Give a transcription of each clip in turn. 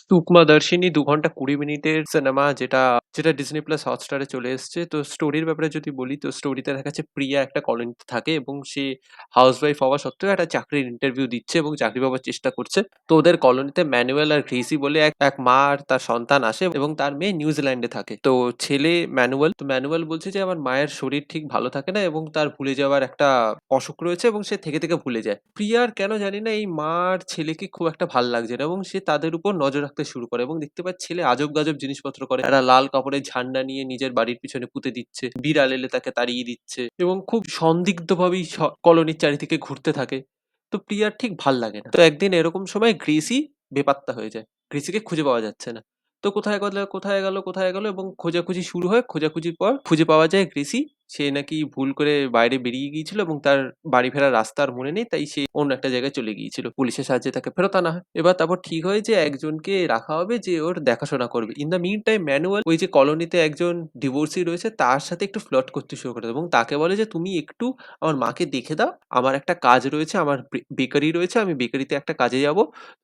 সুকমাদর্শিনী ২ ঘন্টা ২০ মিনিটের সিনেমা যেটা ডিজনি প্লাস হটস্টারে চলে এসছে। তো স্টোরির ব্যাপারে যদি বলি, তো স্টোরিতে দেখাচ্ছে প্রিয়া একটা কলোনিতে থাকে এবং সে হাউসওয়াইফ হওয়া সত্ত্বেও একটা চাকরির ইন্টারভিউ দিচ্ছে এবং চাকরি পাবার চেষ্টা করছে। তো ওদের কলোনিতে ম্যানুয়েল আর গ্রেসি বলে এক মা আর তার সন্তান আসে এবং তার মেয়ে নিউজিল্যান্ডে থাকে। তো ছেলে ম্যানুয়েল বলছে যে আমার মায়ের শরীর ঠিক ভালো থাকে না এবং তার ভুলে যাওয়ার একটা অসুখ রয়েছে এবং সে থেকে ভুলে যায়। প্রিয়ার কেন জানি না এই মা আর ছেলেকে খুব একটা ভাল লাগছে না এবং সে তাদের উপর নজর রাখতে শুরু করে এবং দেখতে পায় ছেলে আজব-গাজব জিনিসপত্র করে। একটা লাল কাপড়ের ঝান্ডা নিয়ে নিজের বাড়ির পিছনে পুঁতে দিচ্ছে। বিড়াল এলে তাকে তাড়িয়ে দিচ্ছে এবং খুব সন্দিগ্ধভাবেই কলোনির চারিদিকে ঘুরতে থাকে। তো প্রিয়ার ঠিক ভাল লাগে না। তো একদিন এরকম সময় গ্রেসি বেপাত্তা হয়ে যায়। গ্রেসিকে খুঁজে পাওয়া যাচ্ছে না। তো কোথায় গেল এবং খোঁজাখুঁজি শুরু হয়। খোঁজাখুঁজির পর খুঁজে পাওয়া যায় গ্রেসি। সে নাকি ভুল করে বাইরে বেরিয়ে গিয়েছিল এবং তার বাড়ি ফেরার রাস্তা আর মনে নেই। তাই সে অন্য একটা জায়গায় চলে গিয়েছিল। পুলিশের সাহায্যে তাকে ফেরত আনা হয়। তারপর ঠিক হয় যে একজনকে রাখা হবে যে ওর দেখাশোনা করবে। In the meantime manual ওই যে কলোনিতে একজন ডিভোর্সি রয়েছে তার সাথে একটু ফ্লার্ট করতে শুরু করে এবং তাকে বলে যে, "তুমি একটু আমার মাকে দেখে দাও। আমার একটা কাজ রয়েছে, আমার বেকারি রয়েছে। আমি বেকারিতে একটা কাজে যাবো।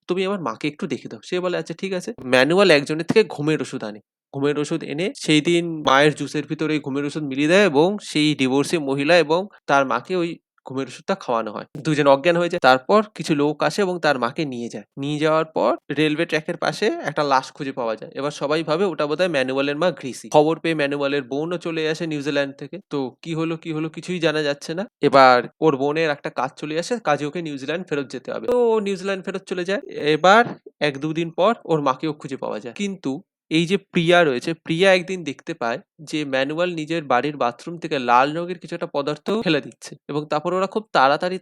তুমি আমার মাকে একটু দেখে দাও।" সে বলে, "আচ্ছা ঠিক আছে।" ম্যানুয়াল একজনের থেকে ঘুমের ওষুধ আনে। ঘুমের ওষুধ এনে সেইদিন মায়ের জুসের ভিতরে ওই ঘুমের ওষুধ মিলিয়ে দেয় এবং সেই ডিভোর্সি মহিলা এবং তার মাকে ওই ঘুমের ওষুধটা খাওয়ানো হয়। দুজন অজ্ঞান হয়ে যায়। তারপর কিছু লোক আসে এবং তার মাকে নিয়ে যায়। নিয়ে যাওয়ার পর রেলওয়ে ট্র্যাকের পাশে একটা লাশ খুঁজে পাওয়া যায়। এবার সবাই ভাবে ওটা বোধহয় ম্যানুয়ালের মা গ্রেসি। খবর পেয়ে ম্যানুয়ালের বোনও চলে আসে নিউজিল্যান্ড থেকে। তো কি হলো কিছুই জানা যাচ্ছে না। এবার ওর বোনের একটা কাজ চলে আসে। কাজে ওকে নিউজিল্যান্ড ফেরত যেতে হবে। তো ও নিউজিল্যান্ড ফেরত চলে যায়। এবার ১-২ দিন পর ওর মাকেও খুঁজে পাওয়া যায়। কিন্তু এই যে প্রিয়া রয়েছে, প্রিয়া একদিন দেখতে পায় যে ম্যানুয়াল নিজের বাড়ির বাথরুম থেকে লাল রঙের কিছু একটা পদার্থ ফেলে দিচ্ছে এবং তারপর ওরা খুব তাড়াতাড়ি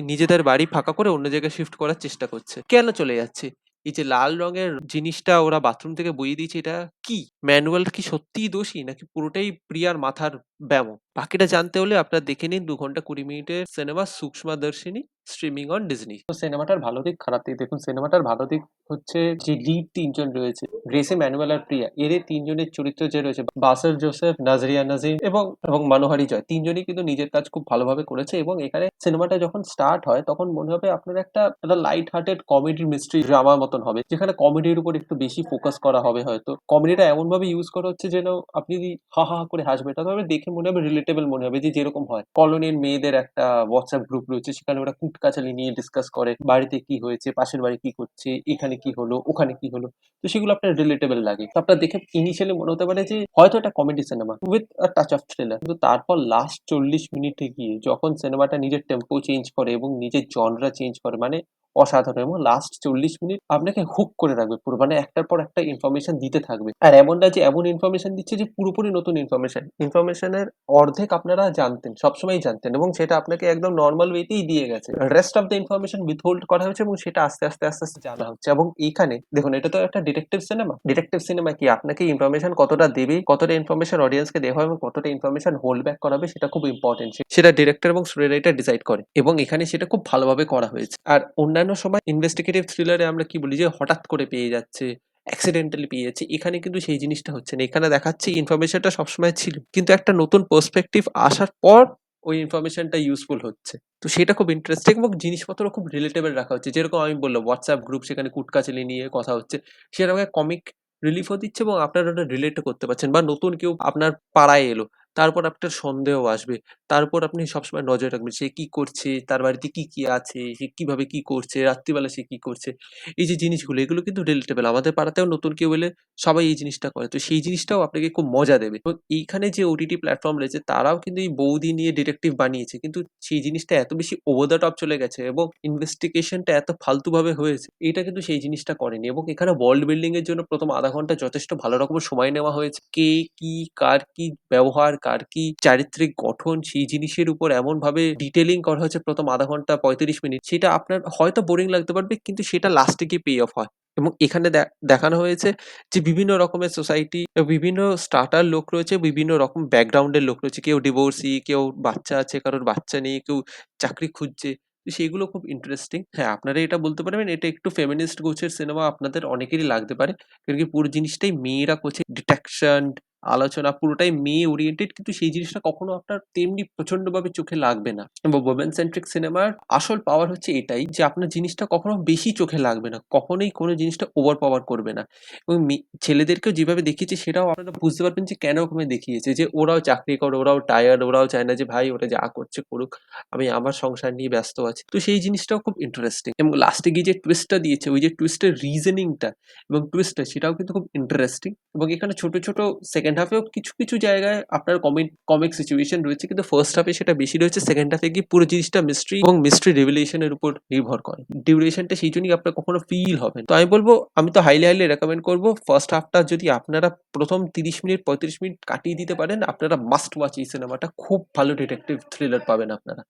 নিজেদের বাড়ি ফাঁকা করে অন্য জায়গায় শিফট করার চেষ্টা করছে। কেন চলে যাচ্ছে? এই যে লাল রঙের জিনিসটা ওরা বাথরুম থেকে বইয়ে দিয়েছে এটা কি? ম্যানুয়াল কি সত্যিই দোষী নাকি পুরোটাই প্রিয়ার মাথার ব্যামো? বাকিটা জানতে হলে আপনারা দেখে নিন ২ ঘন্টা ২০ মিনিটের সিনেমা 'সূক্ষ্মদর্শিনী' স্ট্রিমিং অন ডিজনি। তো সিনেমাটার ভালো দিক খারাপ দিক দেখুন সিনেমাটার ভালো দিক হচ্ছে যে লিড ৩ জন রয়েছে গ্রেসি, ম্যানুয়েল আর প্রিয়া এদের ৩ জনের চরিত্র যে রয়েছে বাসেল জোসেফ, নাজরিয়া নাজিম এবং মনোহারি জয় ৩ জনই কিন্তু নিজের কাজ খুব ভালোভাবে করেছে এবং এখানে সিনেমাটা যখন স্টার্ট হয় তখন মনে হবে আপনার একটা লাইট হার্টেড কমেডি মিস্ট্রি ড্রামার মতন হবে যেখানে কমেডির উপর একটু বেশি ফোকাস করা হবে হয়তো। কমেডিটা এমন ভাবে ইউজ করা হচ্ছে যেন আপনি যদি হা হা হা করে হাসবেন এটা তবে দেখে মনে হবে রিলেটেবল মনে হবে যে যেরকম হয়। কলোনির মেয়েদের একটা হোয়াটসঅ্যাপ গ্রুপ রয়েছে সেখানে ওরা কুটকাচালি নিয়ে ডিসকাস করে বাড়িতে কি হয়েছে, পাশের বাড়ি কি করছে, এখানে কি হলো, ওখানে কি হলো। তো সেগুলো আপনার রিলেটেবল লাগে। তো আপনার দেখে ইনিশিয়ালি মনে হতে পারে যে হয়তো এটা comedy cinema with a touch of thriller. কিন্তু তারপর লাস্ট ৪০ মিনিটে গিয়ে যখন সিনেমাটা নিজের টেম্পো চেঞ্জ করে এবং নিজের জনরা চেঞ্জ করে মানে অসাধারণ এবং লাস্ট ৪০ মিনিট আপনাকে হুক করে রাখবে পুরো মানে একটার পর একটা ইনফরমেশন দিতে থাকবে। আর এমন না যে এমন ইনফরমেশন দিচ্ছে যে পুরোপুরি নতুন ইনফরমেশন। ইনফরমেশনের অর্ধেক আপনারা জানতেন, সবসময়ই জানতেন এবং সেটা আপনাকে একদম নরমাল ওয়েতেই দিয়ে গেছে। রেস্ট অফ দ্য ইনফরমেশন উইথহোল্ড করা হয়েছে এবং সেটা আস্তে আস্তে জানা হচ্ছে এবং এইখানে দেখুন এটা তো একটা ডিটেকটিভ সিনেমা। ডিটেকটিভ সিনেমা কি আপনাকে ইনফরমেশন কতটা দেবে, কতটা ইনফরমেশন অডিয়েন্সকে দেওয়া হবে এবং কতটা ইনফরমেশন হোল্ড ব্যাক করা হবে সেটা খুব ইম্পর্টেন্ট। সেটা ডিরেক্টর এবং স্টোরি রাইটার ডিসাইড করে এবং এখানে সেটা খুব ভালোভাবে করা হয়েছে। আর অন্যান্য সময় ইনভেস্টিগেটিভ থ্রিলারে আমরা কি বলি যে হঠাৎ করে পেয়ে যাচ্ছে, অ্যাক্সিডেন্টালি পেয়ে যাচ্ছে। এখানে কিন্তু সেই জিনিসটা হচ্ছে না। এখানে দেখাচ্ছে ইনফরমেশনটা সবসময় ছিল। কিন্তু একটা নতুন পার্সপেক্টিভ আসার পর ওই ইনফরমেশনটা ইউজফুল হচ্ছে। তো সেটা খুব ইন্টারেস্টিং এবং জিনিসপত্র খুব রিলেটেবল রাখা হচ্ছে। যেরকম আমি বললাম WhatsApp গ্রুপ সেখানে কুটকাচালি নিয়ে কথা হচ্ছে। সেরকম একটা কমিক রিলিফও দিচ্ছে এবং আপনারা ওটা রিলেটও করতে পারছেন বা নতুন কেউ আপনার পাড়ায় এলো। তারপর আপনার সন্দেহ আসবে। তার উপর আপনি সবসময় নজর রাখবেন। সে কি করছে? তার বাড়িতে কি আছে? সে কিভাবে কি করছে? রাত্রিবেলা সে কি করছে? এই যে জিনিসগুলো এগুলো কিন্তু রিলেটেবল। আমাদের পাড়াতেও নতুন কেউ এলে সবাই এই জিনিসটা করে। তো সেই জিনিসটাও আপনাকে খুব মজা দেবে। এবং এইখানে যে ওটিটি প্ল্যাটফর্ম রয়েছে তারাও কিন্তু এই বৌদি নিয়ে ডিটেকটিভ বানিয়েছে। কিন্তু সেই জিনিসটা এত বেশি ওভার দ্য টপ চলে গেছে এবং ইনভেস্টিগেশনটা এত ফালতুভাবে হয়েছে। এটা কিন্তু সেই জিনিসটা করেনি এবং এখানে ওয়ার্ল্ড বিল্ডিং এর জন্য ১ম আধা ঘন্টা যথেষ্ট ভালো রকমের সময় নেওয়া হয়েছে। কে কি, কার কি ব্যবহার, কার কি চারিত্রিক গঠন সেই জিনিসের উপর এমনভাবে ডিটেইলিং করা হয়েছে ১ম আধা ঘন্টা ৩৫ মিনিট সেটা আপনার হয়তো বোরিং লাগতে পারবে কিন্তু সেটা লাস্টে গিয়ে পে অফ হয়। এবং এখানে দেখানো হয়েছে যে বিভিন্ন রকমের সোসাইটি বিভিন্ন স্ট্রাটার লোক রয়েছে, বিভিন্ন রকম ব্যাকগ্রাউন্ডের লোক রয়েছে। কেউ ডিভোর্সি, কেউ বাচ্চা আছে, কারোর বাচ্চা নেই, কেউ চাকরি খুঁজছে। তো সেইগুলো খুব ইন্টারেস্টিং। হ্যাঁ, আপনারা এটা বলতে পারবেন এটা একটু ফেমিনিস্ট গোছের সিনেমা আপনাদের অনেকেরই লাগতে পারে। কারণ কি পুরো জিনিসটাই মেয়েরা করছে ডিটেকশন আলোচনা পুরোটাই মেয়ে ওরিয়েন্টেড, কিন্তু সেই জিনিসটা কখনো আপনার তেমনি প্রচন্ডভাবে চোখে লাগবে না। এবং ওমেন সেন্ট্রিক সিনেমার আসল পাওয়ার হচ্ছে এটাই যে আপনার জিনিসটা কখনো বেশি চোখে লাগবে না। কখনোই কোনো জিনিসটা ওভার পাওয়ার করবে না। এবং ছেলেদেরকেও যেভাবে দেখিয়েছে সেটাও আপনারা বুঝতে পারবেন যে কেন ওরকম দেখিয়েছে। যে ওরাও চাকরি করে, ওরাও টায়ার্ড, ওরাও চায় না যে ভাই ওরা যা করছে করুক। আমি আমার সংসার নিয়ে ব্যস্ত আছি। তো সেই জিনিসটাও খুব ইন্টারেস্টিং। এবং লাস্টে গিয়ে যে টুইস্টটা দিয়েছে, ওই যে টুইস্টের রিজনিংটা এবং টুইস্টটা সেটাও কিন্তু খুব ইন্টারেস্টিং। এবং এখানে ছোট, ছোট সেকেন্ড হাফেও কিছু, কিছু জায়গায় আপনার কমিক সিচুয়েশন রয়েছে, কিন্তু ফার্স্ট হাফে সেটা বেশি রয়েছে। সেকেন্ড হাফে গিয়ে পুরো জিনিসটা মিস্ট্রি এবং মিস্ট্রি রিভেলেশন এর উপর নির্ভর করে। ডিউরেশনটা সেইজন্যই আপনার কখনো ফিল হবে না। তো আমি বলব, আমি তো হাইলি রেকমেন্ড করব ফার্স্ট হাফটা যদি আপনারা প্রথম ৩০ মিনিট ৩৫ মিনিট কাটিয়ে দিতে পারেন, আপনারা মাস্ট ওয়াচ এই সিনেমাটা। খুব ভালো ডিটেকটিভ থ্রিলার পাবেন আপনারা।